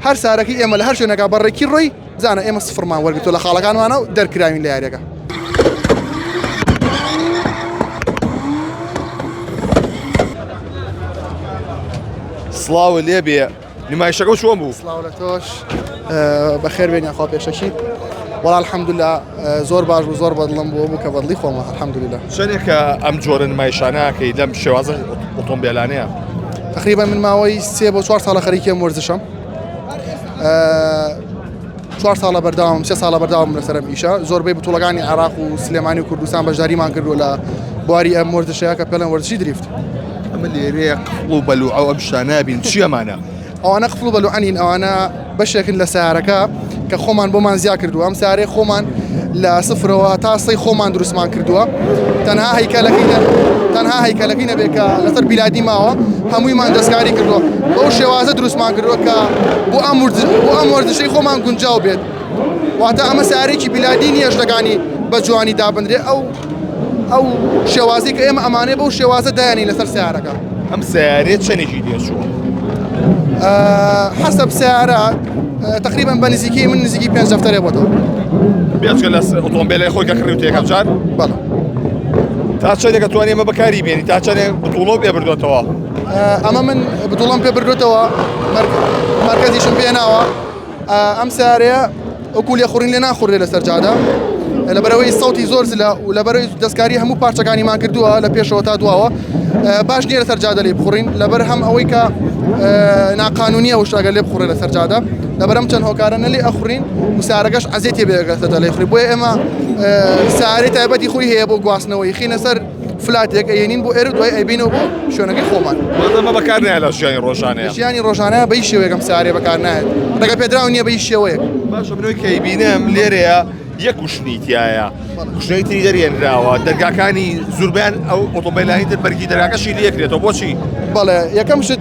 هەر سارەکەی ئێمە لە هەر شوێنێکا بەڕێکی ڕۆی بزانە ئێمە سفرمان وەرگتو لە خاڵەکانمانە و دەرکراوین لە یاریەکە. سڵاوە لێبێ نمایشەکە چۆن بوو؟ سڵاو لە تۆش بەخێر بێنیان خوا پێشەکی وەڵا الحەمدوللا زۆر باش بوو زۆر بەدڵم بوو کە بەدڵی خۆمە الحەمدوللا. شوێنێکە ئەم جۆرە نمایشانەکەی لەم شێوازە ئۆتۆمبیلانەیە تقریبا من ماوەی 3 بۆ 4 ساڵە خەریکیم وەرزشم 4 ساڵە بەرداوام 3 ساڵە بەرداوام لەسەرم ئیشە زۆربەی بتوڵەکانی عێراق و سلێمانی و کوردستان بەشداریمان کردو لە بواری ئەم وەرزشەیە کە پێڵێن وەرزشی دریفت. ئەمە لێرەیە قفڵ و بەلوعە و ئەم شتانە بین چی ئەمانە؟ ئەوانە قفڵ و بەلوعەنین ئەوانە بەشێکن لە سیارەکە کە خۆمان بۆمان زیا کردووە ئەم سیارەی خۆمان لە سفرەوە تا سەی خۆمان دروستمان کردووە تەنها هەیکەلەکەی نەبێت کە لەسەر بیلادی ماوە هەموویمان دەستکاری کردووە بەو شێوازە دروستمان کردووە کە بۆ ئەم وەرزشەی خۆمان گونجاو بێت واتە ئەمە سیارێکی بیلادی نیە شتەکانی بە جوانی دابدرێ ئەو شێوازی کە ئێمە ئەمانێ بەو شێوازە دایانی لەسەر سیارەکە. ئەم سیارێت چەندێکی دێچووە؟ حسب سیارە تقریبا بە نزیکی من نزیکی 5 دەفتەرێ بۆتەوە. بێچکە لە ئۆتۆمبیلەی خۆی کە کڕی تێکەم جار؟ بەڵێ. تا چەندێکە توانێ ئێمە بەکاری بێنی تا چەندێک بتوڵۆ پێ بردوێتەوە؟ ئەمە من بتوڵەم پێ بردوێتەوە مەرکەزیشم پێناوە ئەم سیارەیە ئەوکو لێخوڕین لێ ناخوڕێ لەسەر جادە لەبەرەوەی سەوتی زۆر زلە و لەبەرەوەی دەستکاری هەموو پارچەکانیمان کردووە لە پێشەوە تا دواوە باش نییە لەسەر جادە لێ بخوڕین لەبەر هەم ئەوەی کە ناقانونیە وشتاگە لێ بخوڕێ لەسەر جادە لەبەرەم چەند هۆکارە نەلێ ئەخوڕین و سیارەکەش عەزێتێ بێگەتە لێ خوڕی بۆیە ئێمە سیارەی تایبەتی خۆی هەیە بۆ گواستنەوەی خینە سەر فلاتێک ئەێنین بۆ ئێرە دوای ئەیبینەوە بۆ شوێنەکەی خۆمان. ئەمە بەکار نایە لە ژیانی ڕۆژانەیە. ژیانی ڕۆژانەیە بەی شێوەیەکم سیارێ بەکار نایێت ڕێگە پێدراو نییە بەی شێوەیەک. باشە منەوەی کەی بینم لێرەیە یەک کوشتنیتیایە کوشتنەوەی تری دەرێنراوە دەرگاکانی زوربیان ئەو ئۆتۆمبیلانی تر بەرگی دەرگاکەشی لێکرێتەوە بۆچی؟ بەڵێ یەکەم شت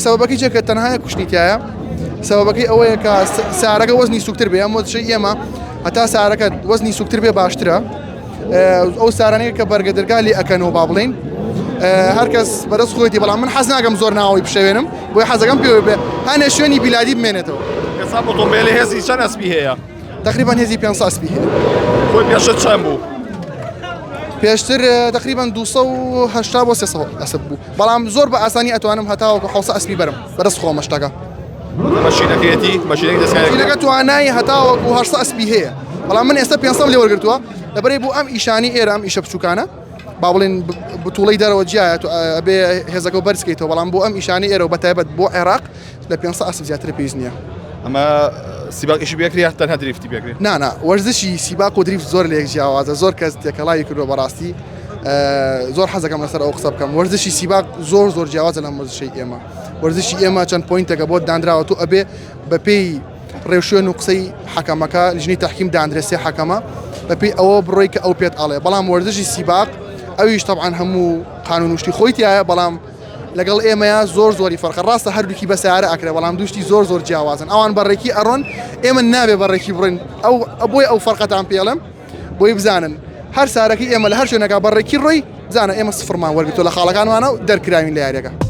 سەبەبەکەی چێکە تەنها یەک کوشتنیتیایە سەبەبەکەی ئەوەیە کە سیارەکە وەزنی سوکتر بێ ئەم وەزشەی ئێمە هەتا سیارەکە وەزنی سوکتر بێ باشترە ئەو سارانەیە کە بەرگە دەرگا لێ ئەکەنەوە با بڵێن هەرکەس بەدەست خۆیەتی بەڵام من حەز ناکەم زۆر ناوەی بشەوێنم بۆی حەزەکەم پێوە بێ هەنێ شوێنی بیلادی بمێنێتەوە. ئێستا ئۆتۆمبیلی هێزی چەند ئەسپی هەیە؟ تقریبا هێزی 500 ئەسپی هەیە. خۆی پێشتر چەند بوو؟ پێشتر تقریبا 280 بۆ 300 ئەسپ بوو بەڵام زۆر بە ئاسانی ئەتوانم هەتاوەکو 700 ئەسپی بەرم بەدەست خۆمە شتەکە. ماشینەکەیەتی ماشینێک دەستکارەکە توانایی هەتاوەکو 800 ئەسپی هەیە بەڵام من ئێستا 500 لێ وەرگرتووە لەبەرەی بۆ ئەم ئیشانی ئێرە ئەم ئیشە بچووکانە با بڵێن بتوڵەی دەرەوە جیایە ئەبێ هێزەکە بەرزکەیتەوە بەڵام بۆ ئەم ئیشانی ئێرە و بەتایبەت بۆ عێراق لە 500 ئەسپ زیاتر پێویست نییە. ئەمە سیباقیشی بێکری یا تەنها دریفتی بێکری؟ نا وەرزشی سیباق و دریفت زۆر لێک جیاوازە زۆر کەس تێکەڵایی کردووە بەڕاستی زۆر حەزەکەم لەسەر ئەو قسە بکەم وەرزشی سیباق زۆر جیاوازە لەم وەرزشەی ئێمە وەرزشی ئێمە چەند پۆینتێکە بۆ دانراوە تو ئەبێ بەپێی ڕێوشێن و قسەی حەکەمەکە ژنی تەحکیم دانرێسێ حەکەمە بەپێی ئەوە بڕۆی کە ئەو پێت ئاڵێ بەڵام وەرزشی سیباق ئەویش طبعاً هەموو قانون وشتی خۆیتیایە بەڵام لەگەڵ ئێمەیە زۆری فەرقە ڕاستە هەردووکی بە سیارە ئەکرێ بەڵام دوشتی زۆر جیاوازن ئەوان بەڕێکی ئەڕۆن ئێمە نابێ بەڕێکی بڕین بۆی ئەو فەرقەتان پێڵم بۆی بزانن هەر سارەکەی ئێمە لە هەر شوێنێکا بەڕێکی ڕۆی بزانە ئێمە سفرمان وەرگتۆ لە خاڵەکانمانە و دەرکراوین لە یاریەکە.